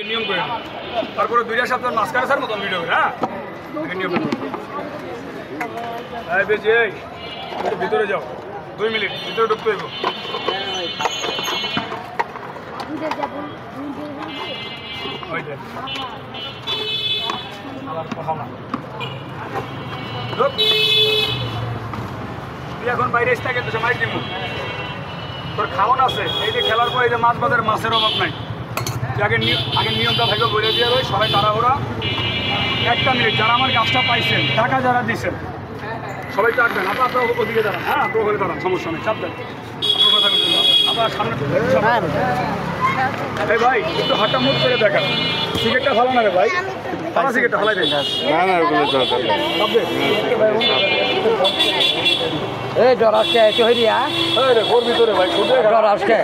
নিয়ম করে তারপরে 2টা সপ্তাহ মাঝখানে স্যার মতন ভিডিও করে নিয়ম বেশি ভিতরে যাও 2 মিনিট ভিতরে ঢুকতে হইব তুই এখন বাইরে এসে থাকে তো মাইক দিব তোর খাওয়ান আছে এই যে খেলার পরে এই যে মাছ বাজারে মাছের অভাব নাই আগে নিয়মটা ভাইকে বলে দিয়ে ওই সবাই তাড়াহুড়া 1টা মিনিট যারা আমার গাছটা পাইছেন টাকা যারা দিচ্ছেন সবাই চাপবেন আপনার ওদিকে দাঁড়ান হ্যাঁ আপনার হলে দাঁড়ান সমস্যা নেই চাপবেন আপনার সামনে এই ভাই একটু হাঁটা মুখ করে দেখা সিগারেটটা ভালো না রে ভাই ভালো সিগারেটটা ভালো দেয় এই ডর আসছে একটু হইয়া ওর ভিতরে ভাই ডর আসছে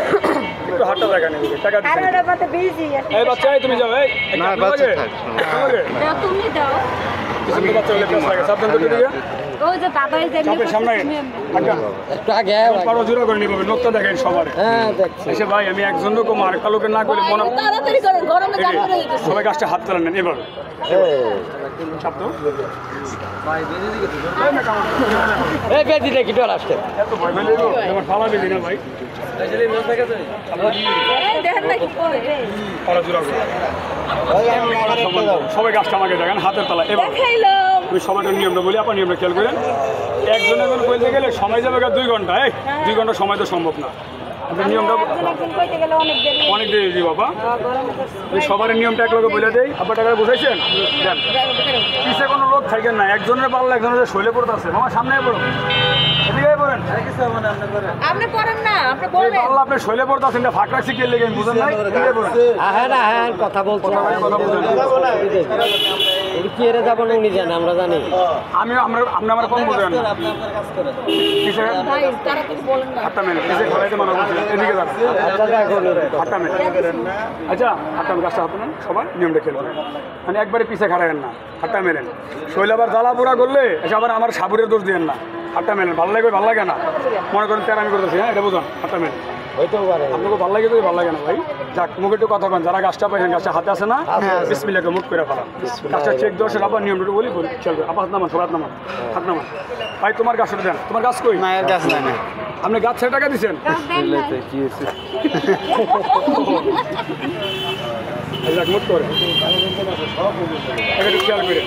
একটু হাঁটা দেখা নেই টাকা এই বাচ্চা তুমি যাও এই তুমি দাও বাচ্চা হলে সাবধান করে দিকে ওই যে দাদা এই যে সামনে একটু আগে পারো জোড়া করে নিবে লোকটা দেখেন সবার হ্যাঁ দেখছি এসে ভাই আমি একজন লোক আরেকটা লোকের না করে মনে তাড়াতাড়ি করেন গরমে জাম হয়ে যেতেছে সবাই গাছটা হাত চালান নেন এভাবে চাপ তো এই বেদি দেখি ডর আসছে এত ভয় পেলে আমার ফালা বেদি না ভাই এই দেখেন না কি করে পারো জোড়া করে সবাই গাছটা আমাকে দেখেন হাতের তলা এবার দেখাইলাম আমি সবাইকে নিয়মটা বলি আপনার নিয়মটা খেয়াল করেন একজন বলতে গেলে সময় যাবে 2 ঘন্টা 2 ঘন্টা সময় তো সম্ভব না আপনার নিয়মটা একজন কইতে গেলে অনেক দেরি অনেক দেরি দিই বাবা সবার নিয়মটা এক লোকে বলে দেয় আপনার টাকা বুঝাইছেন দেন পিছিয়ে কোনো লোক থাকেন না একজনের পারলে একজনের শৈলে পড়তে আছে আমার সামনে পড়ো এদিকে পড়েন আপনি করেন না আপনি বলবেন পারলে আপনি শৈলে পড়তে আছেন ফাঁক রাখছি কে লেগে বুঝেন নাই এদিকে পড়েন হ্যাঁ না হ্যাঁ কথা বলছি কথা বুঝেন কি এরে যাবো না নিজে আমরা জানি আপনি আমার কম বুঝেন পিছিয়ে ভাই তাড়াতাড়ি বলেন না হাতটা মেনে পিছিয়ে খোলাইতে মানা বলছি এদিকে যান হাতটা মেনে আচ্ছা হাতটা গাছটা হাত নেন সবাই নিয়মটা খেলবে মানে একবারে পিছিয়ে খাড়াবেন না হাতটা মেলেন শৈল আবার জ্বালা পোড়া করলে এসে আবার আমার সাবুরের দোষ দিয়েন না হাতটা মেলেন ভালো লাগে ভালো লাগে না মনে করেন তেরামি করতেছি হ্যাঁ এটা বুঝুন হাতটা মেলেন হইতেও পারে আপনাকে ভালো লাগে তো ভালো লাগে না ভাই যাক মুখে একটু কথা কন যারা গাছটা পাইছেন গাছটা হাতে আছে না বিসমিল্লাহকে মুখ করে ফেলা গাছটা চেক দোষের আবার নিয়মটা বলি চলবে আবার হাত নামান সবার নামান হাত নামান ভাই তোমার গাছটা দেন তোমার গাছ কই মায়ের গাছ নাই না আপনি গাছ 6 টাকা দিচ্ছেন যাক মুখ করে একটু খেয়াল করে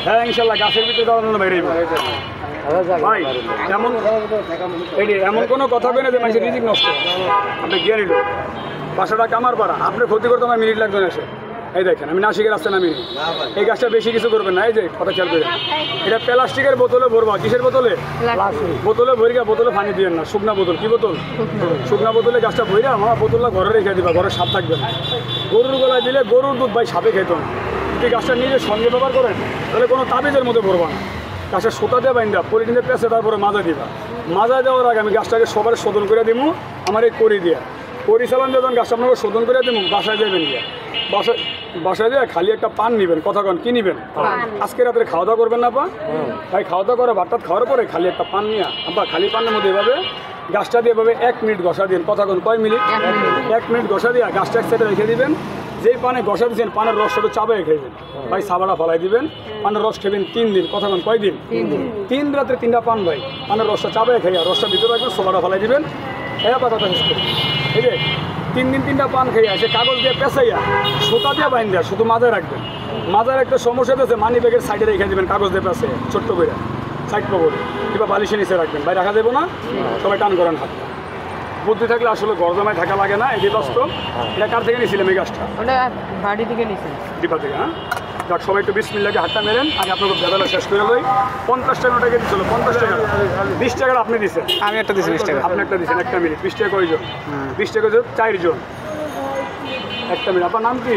হ্যাঁ ইনশাল্লাহ গাছের ভিতরে দাঁড়ানো বেরিয়ে ভাই এমন কোনো কথা কেন যে মানুষের রিজিক নষ্ট আপনি গিয়ে নিল 500 টাকা আমার পাড়া আপনার ক্ষতি করতে আমার মিনিট লাগবে না এসে এই দেখেন আমি নাসিকের রাস্তা নামি এই গাছটা বেশি কিছু করবেন না এই যে কথা খেয়াল করে এটা প্লাস্টিকের বোতলে ভরবা কিসের বোতলে বোতলে ভরিয়া বোতলে পানি দিয়ে না শুকনা বোতল কি বোতল শুকনা বোতলে গাছটা ভরিয়া আমার বোতলটা ঘরে রেখে দিবা ঘরে সাপ থাকবে না গরুর গলায় দিলে গরুর দুধ ভাই সাপে খেত না যদি গাছটা নিজের সঙ্গে ব্যবহার করেন তাহলে কোনো তাবিজের মধ্যে ভরবা না গাছটা সুতা দিয়ে বাইন্দা পলিথিনে পেঁচে তারপরে মাজা দিবা মাজা দেওয়ার আগে আমি গাছটাকে সবার শোধন করে দিব আমার এই করি দিয়া করি চালান যখন গাছটা আপনাকে শোধন করে দিব বাসায় যাবেন গিয়া বাসায় দিয়ে খালি একটা পান নিবেন কথা কন কি নিবেন আজকে রাত্রে খাওয়া দাওয়া করবেন না পা তাই খাওয়া দাওয়া করে ভাতটা খাওয়ার পরে খালি একটা পান নিয়ে আব্বা খালি পানের মধ্যে এভাবে গাছটা দিয়ে এভাবে 1 মিনিট ঘষা দিন কথা কন কয় মিনিট 1 মিনিট ঘষা দিয়ে গাছটা এক সাইডে রেখে দিবেন যেই পানে ঘষা দিচ্ছেন পানের রসটা চাবাই খাইবেন ভাই সাবাটা ফেলাই দিবেন পানের রস খেবেন 3 দিন কথা কন কয় দিন 3 রাত্রে 3টা পান ভাই পানের রসটা চাবাই খাইয়া রসটা ভিতরে রাখবেন সোবাটা ফেলাই দিবেন এবার কথা শেষ করি এই যে 3 দিন 3টা পান খাইয়া সে কাগজ দিয়ে পেঁচাইয়া সুতা দিয়ে বাইন দেয় শুধু মাথায় রাখবেন মাথায় একটা সমস্যা দিয়েছে মানি ব্যাগের সাইডে রেখে দেবেন কাগজ দিয়ে পেঁচে ছোট্ট করে সাইড পকেটে কিংবা বালিশের নিচে রাখবেন ভাই রাখা দেবো না সবাই টান করেন হাত বুদ্ধি থাকলে আসলে গরদমায় থাকা লাগে না এটি বাস্তব এটা কার থেকে নিয়েছিলাম এই গাছটা বাড়ি থেকে নিছেন দীপা থেকে হ্যাঁ যাক সবাই একটু বিসমিল্লাহকে হাতটা মেলেন আমি আপনাকে বেলা শেষ করে লই 50 টাকা টাকা দিয়েছিল 50 টাকা 20 টাকা আপনি দিচ্ছেন আমি একটা দিছি 20 টাকা আপনি একটা দিচ্ছেন 1 মিনিট 20 টাকা কয়জন 20 টাকা 4 জন 1 মিনিট আপনার নাম কি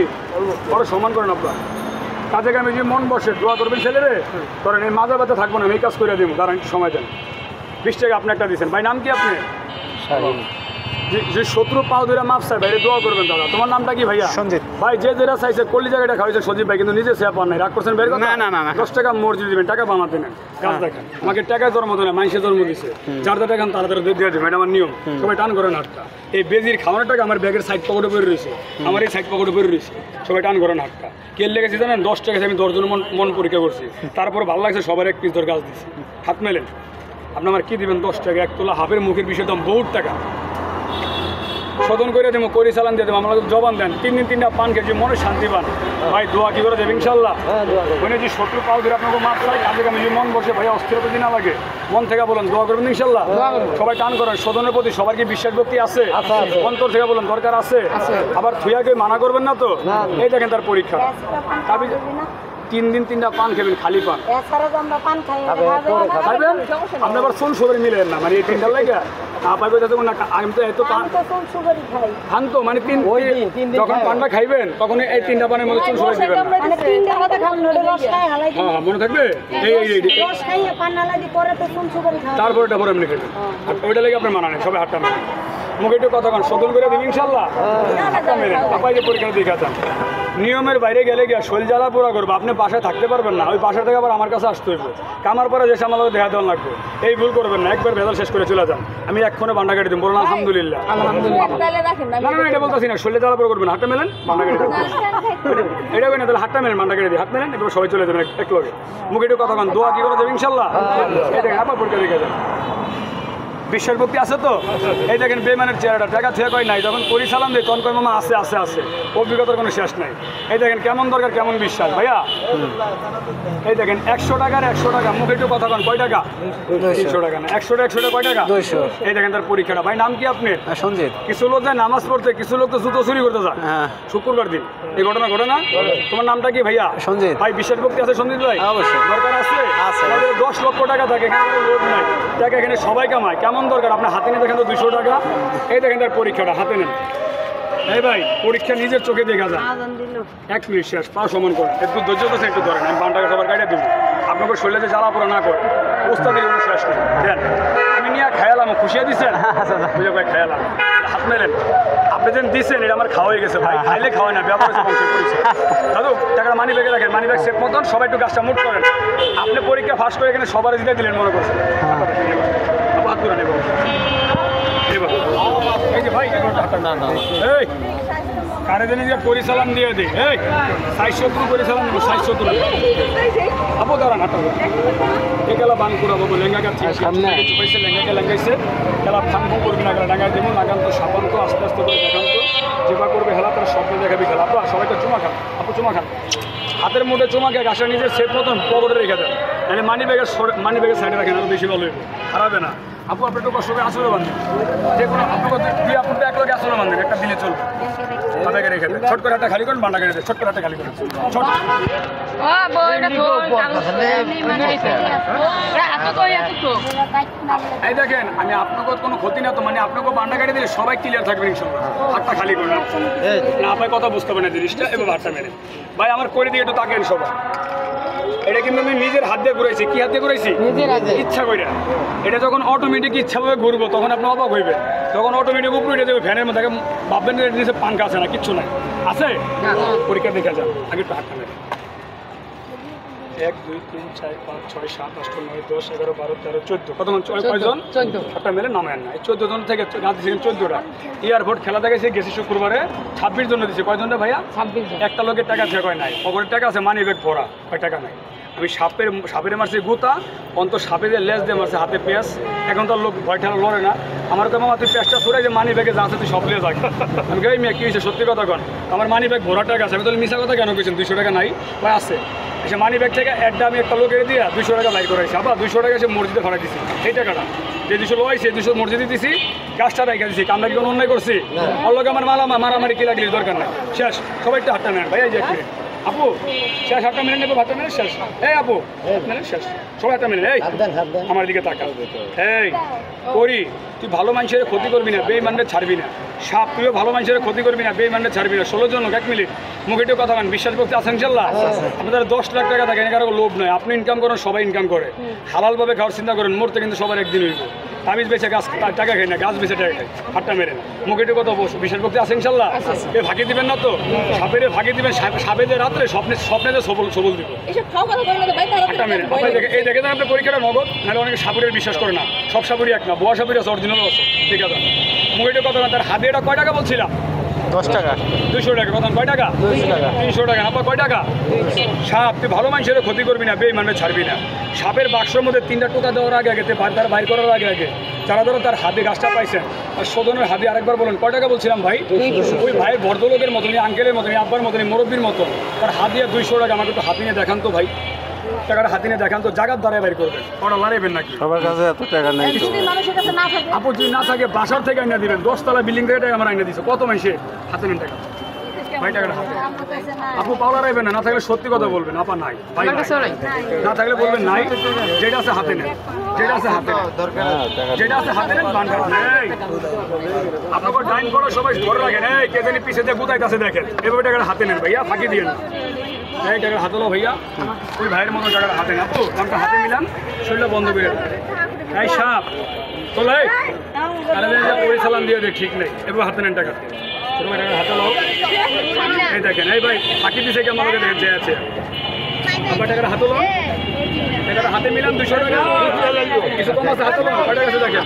বড় সম্মান করেন আপনার কাজে আমি যে মন বসে দোয়া করবেন ছেলেরে করেন এই মাজা ব্যথা থাকবো না আমি কাজ করে দেবো দাঁড়ান একটু সময় দেন 20 টাকা আপনি একটা দিচ্ছেন ভাই নাম কি আপনি যে শত্রু পাও ধরে মাপ চাই ভাই দোয়া করবেন দাদা। তোমার নামটা কি ভাইয়া? সঞ্জিত। ভাই যে যেটা চাইছে কল্লি জায়গাটা খাওয়াইছে সজীব ভাই, কিন্তু নিজে সেয়া পান নাই, রাগ করছেন বের কথা? না। 10 টাকা মর্জি দিবেন, টাকা বানাতে নেন। কাজ দেখেন, আমাকে টাকায় জন্ম দেয় না, মানুষের জন্ম দিছে। যার টাকা খান তাড়াতাড়ি দিয়ে দেবেন, এটা আমার নিয়ম। সবাই টান করেন হাতটা। এই বেজির খাওয়ানোর টাকা আমার ব্যাগের সাইড পকেটে পড়ে রয়েছে, আমার এই সাইড পকেটে পড়ে রয়েছে। সবাই টান করেন হাতটা। কে লেগেছে জানেন? 10 টাকা আমি 10 জনের মন পরীক্ষা করছি, তারপর ভালো লাগছে সবার এক পিস গাছ দিচ্ছি। হাত মেলেন। আপনি আমার কি দিবেন? 10 টাকা, এক তোলা হাফের মুখের বিষয় দাম বহুত টাকা। শোধন করে দেবো, করি চালান দিয়ে দেবো, আমরা জবান দেন। 3 দিন 3টা পান খেয়েছি, মনে শান্তি পান। ভাই দোয়া কি করে দেবে ইনশাল্লাহ। মানে যে শত্রু পাও ধরে আপনাকে মাপ চাই, কাজে কামে যে মন বসে ভাই অস্থিরতা দিন লাগে, মন থেকে বলেন দোয়া করবেন ইনশাল্লাহ। সবাই টান করেন। শোধনের প্রতি সবার কি বিশ্বাস ভক্তি আছে? অন্তর থেকে বলেন দরকার আছে। আবার থুয়াকে মানা করবেন না তো? এই দেখেন তার পরীক্ষা। 3 দিন 3টা পান খাবেন, খালি পান খাইবেন। আপনি আবার চুল সুগারি মিলেন না, মানে এই 3টার লাগে পাইবে যাতে না। আমি তো এত পান খান তো, মানে 3 যখন পানটা খাইবেন তখন এই 3টা পানের মধ্যে চুল সুগারি দিবেন। হ্যাঁ মনে থাকবে। তারপর এটা পরে এমনি খাইবেন। আর ওইটা লেগে আপনার মানা নেই। সবাই হাতটা মেরেন, মুখে একটু কথা কন, শোধন করে দেবেন ইনশাল্লাহ। হাতটা মেরেন। আপনার যে পরীক্ষা দেখা যান, নিয়মের বাইরে গেলে গিয়া শরীর জ্বালা পুরা করবো, আপনি বাসায় থাকতে পারবেন না। ওই বাসা থেকে আবার আমার কাছে আসতে হইব, কামার পরে যে সামাল দেখা দেওয়া লাগবে। এই ভুল করবেন না, একবার ভেজাল শেষ করে চলে যান। আমি এক্ষণে বান্ডা কেটে দিন, বলুন আলহামদুলিল্লাহ। না না এটা বলতেছি না, শরীরে জ্বালা পুরা করবেন। হাতটা মেলেন, বান্ডা কেটে দেবেন। এটা কই না, তাহলে হাতটা মেলেন, বান্ডা কেটে দিই। হাত মেলেন, এবার সবাই চলে যাবেন এক লগে। মুখে একটু কথা কন, দোয়া কি করে দেবেন ইনশাল্লাহ। এই দেখেন আবার পরীক্ষা দেখে যান। বিশ্বাস ভক্তি আছে তো? এই দেখেন বেমানের চেহারাটা, টাকা থেকে কয় নাই, যখন করি সালাম দিই তখন কয় মামা আছে আছে আছে। অভিজ্ঞতার কোনো শেষ নাই। এই দেখেন কেমন দরকার, কেমন বিশ্বাস ভাইয়া। এই দেখেন 100 টাকার 100 টাকা। মুখে একটু কথা কন, কয় টাকা? 300 টাকা না, 100 টাকা কয় টাকা? 200। এই দেখেন তার পরীক্ষাটা। ভাই নাম কি আপনি? সঞ্জিত। কিছু লোক যায় নামাজ পড়তে, কিছু লোক তো জুতো চুরি করতে যায় শুক্রবার দিন। এই ঘটনা ঘটে না? তোমার নামটা কি ভাইয়া? সঞ্জিত। ভাই বিশ্বাস ভক্তি আছে সঞ্জিত ভাই? অবশ্যই। দরকার আছে। আমাদের 10 লক্ষ টাকা থাকে, এখানে কোনো লোভ নাই। টাকা এখানে সবাই কামায়। কেমন দরকার? আপনার হাতে নিয়ে দেখেন তো 200 টাকা। এই দেখেন তার পরীক্ষাটা, হাতে নেন। এই ভাই পরীক্ষা নিজের চোখে দেখা যায়। 1 মিনিট শেষ, পা সমান করেন। একটু ধৈর্য তো একটু ধরেন, আমি বানটাকে সবার গাড়ি দেবো। আপনাকে শরীরে যে জ্বালা পোড়া না করে ওস্তাদের কোনো শেষ নেই। দেন আমি নিয়ে খায়ালাম, খুশিয়ে দিচ্ছেন বুঝে ভাই, খায়ালাম। হাত মেলেন। আপনি যেন দিচ্ছেন এটা আমার খাওয়া হয়ে গেছে ভাই। খাইলে খাওয়াই না, ব্যাপার করেছে দাদু। টাকাটা মানি ব্যাগে রাখেন, মানি ব্যাগ সেট মতন। সবাই একটু গাছটা মুট করেন। আপনি পরীক্ষা ফাঁস করে এখানে সবার জিতে দিলেন মনে করছেন। হাত করে নেব। এই যে ভাই এই কারে দিনে যে পরিচালন দিয়ে দিই। এই 60 পরিচালন দেবো, 60 আপো দাঁড়ান। হাঁটা এ গেলা বান করাবো, লেঙ্গা গাছ পাইছে, লেঙ্গাকে লেঙ্গাইছে। খেলা ফাঙ্কু করবি না, গেলা ডাঙ্গাই দেবো। লাগান তো সাবান তো আস্তে আস্তে করে দেখান তো, যেবা করবে হেলা তার স্বপ্ন দেখাবি খেলা। আপা সবাই তো চুমা খান, আপু চুমা খান। হাতের মধ্যে চুমা খেয়ে গাছটা নিজের সেট মতন পকেটে রেখে দেন। মানে মানি ব্যাগের সাইডে রাখেন, আরও বেশি ভালো হইব, খারাপে না। আপু আপনি একটু কষ্ট করে আসলে বান্ধব, যে কোনো আপনাকে দুই আপুটা এক লগে আসলে বান্ধব, একটা দিলে চলবে। হাতাকে রেখে দেন, ছোট করে একটা খালি করেন, বান্ডা কেটে দেন, ছোট করে একটা খালি করেন। ছোট এই দেখেন, আমি আপনাকে কোনো ক্ষতি না তো, মানে আপনাকে বান্ডা কেটে দিলে সবাই ক্লিয়ার থাকবেন ইনশাল্লাহ। হাতটা খালি করেন না, আপনার কথা বুঝতে পারেন জিনিসটা। এবার হাতটা মেরে ভাই আমার করে দিয়ে একটু তাকেন সবাই। এটা কিন্তু আমি নিজের হাত দিয়ে ঘুরাইছি। কি হাত দিয়ে ঘুরাইছি? ইচ্ছা করে। এটা যখন অটোমেটিক ইচ্ছাভাবে ঘুরবো তখন আপনি অবাক হইবে। তখন অটোমেটিক উপরে উঠে যাবে ফ্যানের মধ্যে। ভাববেন নিচে পাঙ্খা আছে না, কিচ্ছু নাই। আছে পরীক্ষা দেখা যান। আগে একটু হাতটা মেরে 1 2 3 4 5 6 7 8 9 10 11 12 13 14 কতক্ষণ? কয়জন? 14। হাতটা মেরে নামায় না। এই 14 জন থেকে রাত দিয়েছেন 14টা। এয়ারপোর্ট খেলা দেখাইছে, গেছি শুক্রবারে 26 জন দিচ্ছে। কয়জনটা ভাইয়া? 26 জন। একটা লোকের টাকা থেকে কয় নাই, পকেটের টাকা আছে, মানি ব্যাগ ভরা, কয় টাকা নাই। আমি সাপের মারছি গুতা, অন্ত সাপে যে লেজ দিয়ে মারছে, হাতে পেঁয়াজ। এখন তো লোক ভয় ঠেলা লড়ে না। আমার তো মামা তুই পেঁয়াজটা ছড়াই যে মানি ব্যাগে যা আছে তুই সব লিয়ে যাক। আমি কই মেয়ে কি হয়েছে, সত্যি কথা কন। আমার মানি ব্যাগ ভরা টাকা আছে। আমি তাহলে মিশা কথা কেন কইছেন? 200 টাকা নাই ভাই আছে। এসে মানি ব্যাগ থেকে একটা আমি একটা লোকের দিয়ে 200 টাকা লাইট করাইছি। আবার 200 টাকা এসে মসজিদে ভাড়া দিছি। এই টাকাটা যে 200 লোয়াইছি, 200 মসজিদে দিছি, গাছটা রেখে দিছি। আমরা কি কোনো অন্যায় করছি? ওর লোক আমার মারামারি কি লাগলি দরকার নাই। শেষ। সবাই একটু হাতটা নেন ভাই। এই যে আপু শেষ, হাতটা মেনে নেবো, হাতটা মেনে শেষ। এই আপু মেনে শেষ, সবাই হাতটা মেনে। এই আমার দিকে তাকা। এই করি, তুই ভালো মানুষের ক্ষতি করবি না, বেঈমানরে ছাড়বি না। সাপ, তুইও ভালো মানুষের ক্ষতি করবি না, বেঈমানরে ছাড়বি না। 16 জন 1 মিনিট মুখে একটু কথা বলেন। বিশ্বাস করতে আছেন ইনশাল্লাহ? আপনাদের 10 লাখ টাকা থাকে, কারো লোভ নয়। আপনি ইনকাম করেন, সবাই ইনকাম করে। হালালভাবে খাওয়ার চিন্তা করেন। মরতে কিন্তু সবার একদিন হইব। তাবিজ বেচে গাছ টাকা খাই না, গাছ বেচে টাকা খাই, হাটটা মেরে না। মুখে একটু কথা বিশেষ করতে আছে ইনশাল্লাহ। এ ফাঁকি দিবেন না তো, সাপের ফাঁকি দিবেন, সাপে যে রাত্রে স্বপ্নে যে সবল দিব হাটটা মেরে। এই দেখে দেন আপনার পরীক্ষাটা নগদ, নাহলে অনেকে সাপুরের বিশ্বাস করে না, সব সাপুরি এক না, বোয়া সাপুরি আছে, অরিজিনাল আছে, ঠিক আছে। মুখে একটু কথা না, তার হাতে এটা কয় টাকা বলছিলাম? 10 টাকা 200 টাকা। কথা কয় টাকা? 200 টাকা 300 টাকা। আপনার কয় টাকা? সাপ, তুই ভালো মানুষের ক্ষতি করবি না, বেইমানে ছাড়বি না। সাপের বাক্সের মধ্যে 3টা টোকা দেওয়ার আগে তার বাইর করার আগে যারা ধরো তার হাতে গাছটা পাইছেন, আর শোধনের হাতে আরেকবার বলেন কয় টাকা বলছিলাম ভাই? ওই ভাইয়ের বড়লোকের মতনই, আঙ্কেলের মতনই, আব্বার মতনই, মুরব্বীর মতন তার হাত দিয়ে 200 টাকা। আমাকে একটু হাতি নিয়ে দেখান তো ভাই, টাকাটা হাতি নিয়ে দেখান তো, জায়গার দ্বারা বাইর করবেন, ওটা লড়াইবেন নাকি? সবার কাছে এত টাকা নেই তো। আপু যদি না থাকে বাসার থেকে আইনা দিবেন, 10 তলা বিল্ডিং থেকে টাকা আমার আইনা দিচ্ছে, কত মাইসে হাতে নেন টাকা ভাই, টাকাটা আপু পাওলা রাখবেন না, না থাকলে সত্যি কথা বলবেন, আপা নাই ভাই, না থাকলে বলবেন নাই, যেটা আছে হাতে নেন, যেটা আছে হাতে নেন, যেটা আছে হাতে নেন, বান কাটা নেই। আপনাকে ডাইন করো সবাই ধরে রাখেন, এই কে জানি পিছিয়ে দিয়ে গুতাইতে আছে দেখেন, এভাবে টাকাটা হাতে নেন ভাইয়া, ফাঁকি দিয়ে নেন, এই টাকাটা হাতে লো ভাইয়া, ওই ভাইয়ের মতো টাকাটা হাতে নেন। আপু দামটা হাতে নিলাম, শরীরটা বন্ধ করে দেন। এই সাপ তোলে, আরে পরিচালন দিয়ে দে, ঠিক নেই, এবার হাতে নেন টাকা, টাকা হাতে লো। এই দেখেন, এই ভাই ফাঁকি দিছে কি আমাকে দেখেন, যে আছে আপনার টাকাটা হাতে লো, টাকাটা হাতে মিলাম 200 টাকা, কিছু কম আছে হাতে লো, কয় টাকা আছে দেখেন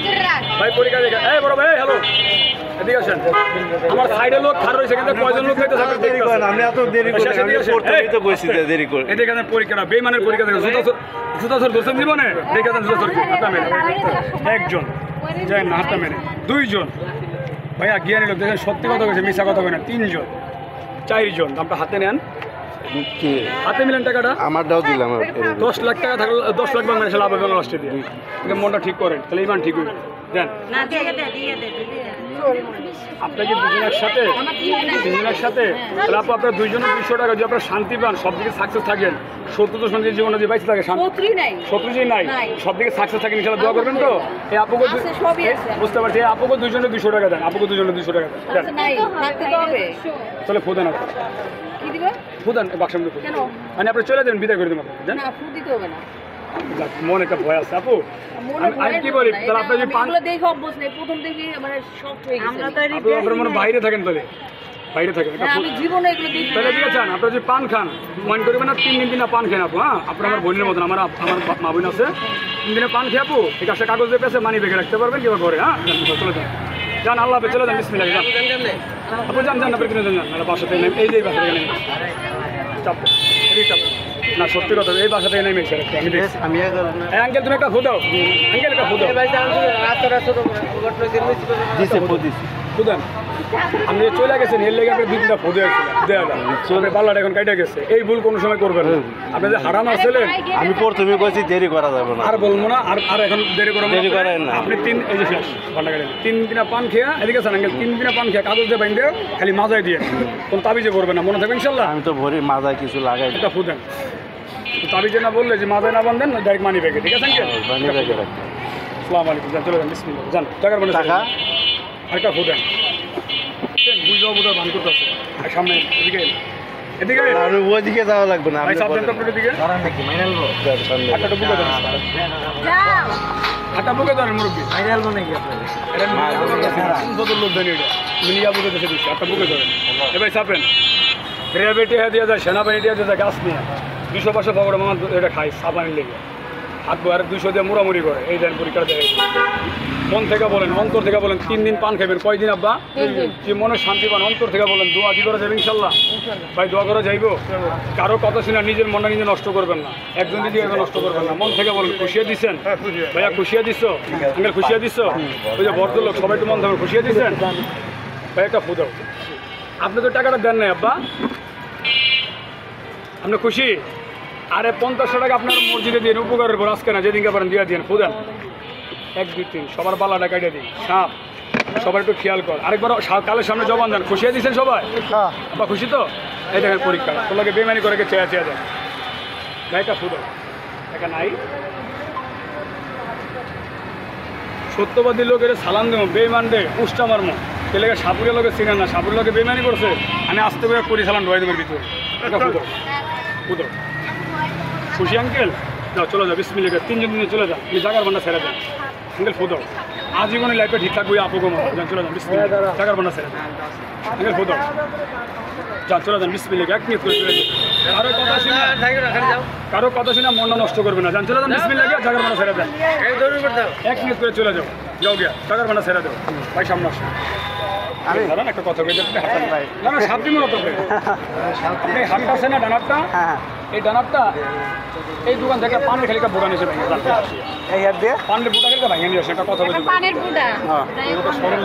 ভাই, পরীক্ষা দেখেন। এই বড় ভাই, হ্যালো, এদিকে আসেন, আমার সাইডে লোক খার রয়েছে, কিন্তু কয়জন লোক দেখতে থাকবে? আমি এত দেরি করে আমি প্রথমেই তো বসি দেরি করে। এদিকে পরীক্ষাটা বেইমানের পরীক্ষা দেখেন, জুতা সর দোষেন জীবনে দেখে দেন, জুতা সর হাতটা মেরে একজন যায় না, হাতটা মেরে 2 জন ভাইয়া জ্ঞানী লোক দেখেন, সত্যি কথা বলছে, মিশা কথা বলে না, 3 জন 4 জন। দামটা হাতে নেন, হাতে মিলেন টাকাটা, আমারটাও দিলাম 10 লাখ টাকা থাকলে 10 লাখ বাংলাদেশে লাভ হবে লাস্টে দিয়ে, মনটা ঠিক করেন, তাহলে ইমান ঠিক হইবে। দেন আপনাকে দুজনের সাথে তাহলে আপু আপনার 2 জনের 200 টাকা, যদি আপনার শান্তি পান, সব দিকে সাকসেস থাকেন, শত্রু তো শান্তির জীবনে যে বাইসে থাকে, শত্রু যে নাই, সব দিকে সাকসেস থাকেন, ইনশাআল্লাহ দোয়া করবেন তো। এই আপুকে বুঝতে পারছি, এই আপুকে 2 জনের 200 টাকা দেন, আপুকে 2 জনের 200 টাকা দেন, তাহলে ফুদেন, আপনি ফুদেন বাক্সের মধ্যে ফুদেন, মানে আপনি চলে যাবেন, বিদায় করে দেবেন আপনার, মন একটা ভয় আছে আপু। আমি কি বলি, তাহলে আপনি যদি পান আপনার মনে বাইরে থাকেন, তাহলে বাইরে থাকেন, তাহলে ঠিক আছে। আপনার যদি পান খান, মনে করবেন না 3 দিন পান খেন আপু, হ্যাঁ আপনার আমার বোনের মতন, আমার মা বোন আছে, 3 দিনে পান খেয়ে আপু এই কাজটা কাগজ দিয়ে পেয়েছে, মানি ব্যাগে রাখতে পারবেন কিংবা ঘরে, হ্যাঁ চলে যান, যান, আল্লাহ হাফেজ, চলে যান, বিসমিল্লাহ যান আপু, যান যান, আপনি কিনে যান, নাহলে বাসাতে নেই, এই যে এই বাসা থেকে নেই চাপ, এই চাপ না, সত্যি কথা, এই বাসা থেকে নেমে আমি দেখছি। আঙ্কেল তুমি একটা ফুদাও, আঙ্কেল একটা ফুদাও, ফুদান আপনি চলে গেছেন, এর লেগে আপনি 2-3টা ফুদে আসছিলেন, পাল্লাটা এখন কাটা গেছে, এই ভুল কোনো সময় করবেন না। আপনি যে হারাম আসছিলেন, আমি প্রথমে কইছি দেরি করা যাবে না, আর বলবো না, আর এখন দেরি করেন না। আপনি 3 এই যে শেষ ঘন্টা কাটেন, 3 দিনা পান খেয়ে এদিকে আছেন আঙ্কেল, 3 দিনা পান খেয়ে কাগজ দিয়ে বাইন্দে খালি মাজায় দিয়ে, কোনো তাবিজে করবেন না, মনে থাকবেন ইনশাল্লাহ। আমি তো ভরি মাজায় কিছু লাগাই, এটা ফুদেন, তাবিজে না বললে যে মাজায় না বান্ধেন, ডাইরেক্ট মানি ব্যাগে, ঠিক আছে আঙ্কেল? আসসালামু আলাইকুম, যান চলে যান, বিসমিল্লাহ যান, টাকার মনে টাকা আরেকটা ফুদেন, বুঝাও বুঝাও ভান করতে আছে, সামনে এদিকে এদিকে আমি ওইদিকে যাওয়া লাগবে না, ভাই সাবধান তো আপনার দিকে হাতটা বুকে ধরেন, হাতটা বুকে ধরেন মুরব্বী, লোক ধরে এটা মিলিয়া বুকে দেখে দিচ্ছে, হাতটা বুকে ধরেন, এ ভাই চাপেন, গ্রেভিটি দিয়ে যায়, সেনাবাহিনী দিয়ে যায় গাছ নিয়ে 200 পাশে পকড়ে মামা এটা খাই সাবানি লেগে, হাত আর 200 দিয়ে মুড়ামুড়ি করে, এই দেন পরীক্ষা দেখে। মন থেকে বলেন, অন্তর থেকে বলেন, 3 দিন পান খাবেন, কয়দিন আব্বা? কি মনে শান্তি পান, অন্তর থেকে বলেন, দোয়া কি করা যাবে ইনশাল্লাহ ভাই, দোয়া করা যাইব, কারো কথা শুনে নিজের মনটা নিজে নষ্ট করবেন না, একজন দিদি একজন নষ্ট করবেন না, মন থেকে বলেন, খুশিয়ে দিচ্ছেন ভাইয়া, খুশিয়ে দিচ্ছ আঙ্কেল, খুশিয়ে দিচ্ছ, ওই যে ভদ্রলোক সবাই একটু মন থেকে খুশিয়ে দিচ্ছেন ভাই, একটা ফুদাও। আপনি তো টাকাটা দেন নাই আব্বা, আপনি খুশি? আরে 50 টাকা আপনার মসজিদে দিয়ে উপকারের পর আজকে না, যেদিনকে পারেন দিয়ে দিন, ফুদেন 1 2 3 সবার পাল্লাটা কাটিয়ে দিই, সাপ সবার একটু খেয়াল কর, আরেকবার কালের সামনে জবান দেন, খুশিয়ে দিচ্ছেন সবাই বা খুশি তো? এই দেখেন পরীক্ষা, তোমাকে বেমানি করে চেয়ে চেয়ে দেন, গাইটা ফুদো দেখা নাই, সত্যবাদী লোকের সালাম দেবো, বেইমান দে উষ্টা মারম, এলাকা সাপুরের লোকের চিনেন না, সাপুরের লোকে বেমানি করছে, আমি আসতে করে করি সালাম ঢোয়াই দেবের ভিতরে, এটা ফুদো ফুদো। খুশি আঙ্কেল? যাও চলে যাও, বিসমিল্লাহ 3 জন চলে যাও, জাগার বান্না ছেড়ে দেন আঙ্কেল, ফুদো। আজীবনে লাইফে ঠিক থাকবো আপু গো যান চলে যান বিসমিল্লাহ টাকার বানা ছেড়ে আঙ্কেল ফটো যান চলে যান বিসমিল্লাহ এক মিনিট করে চলে যান কারো কথা শুনে মনটা নষ্ট করবে না যান চলে যান বিসমিল্লাহ টাকার বানা ছেড়ে দেন এক মিনিট করে চলে যাও যাও গিয়া টাকার বানা ছেড়ে দাও ভাই সামনে আসো আমি ধরেন একটা কথা বলে আপনি হাঁটান ভাই না না সাপ দিন মতো আপনি হাঁটটা আছে না ডানারটা এই ডানারটা এই দোকান থেকে পানের খালি বোড়া নিয়েছে ভেঙে এই হাত দিয়ে পানের বোটা খেলে ভেঙে নিয়ে আসে একটা কথা বলছি পানের বুড়া হ্যাঁ ওটা সরল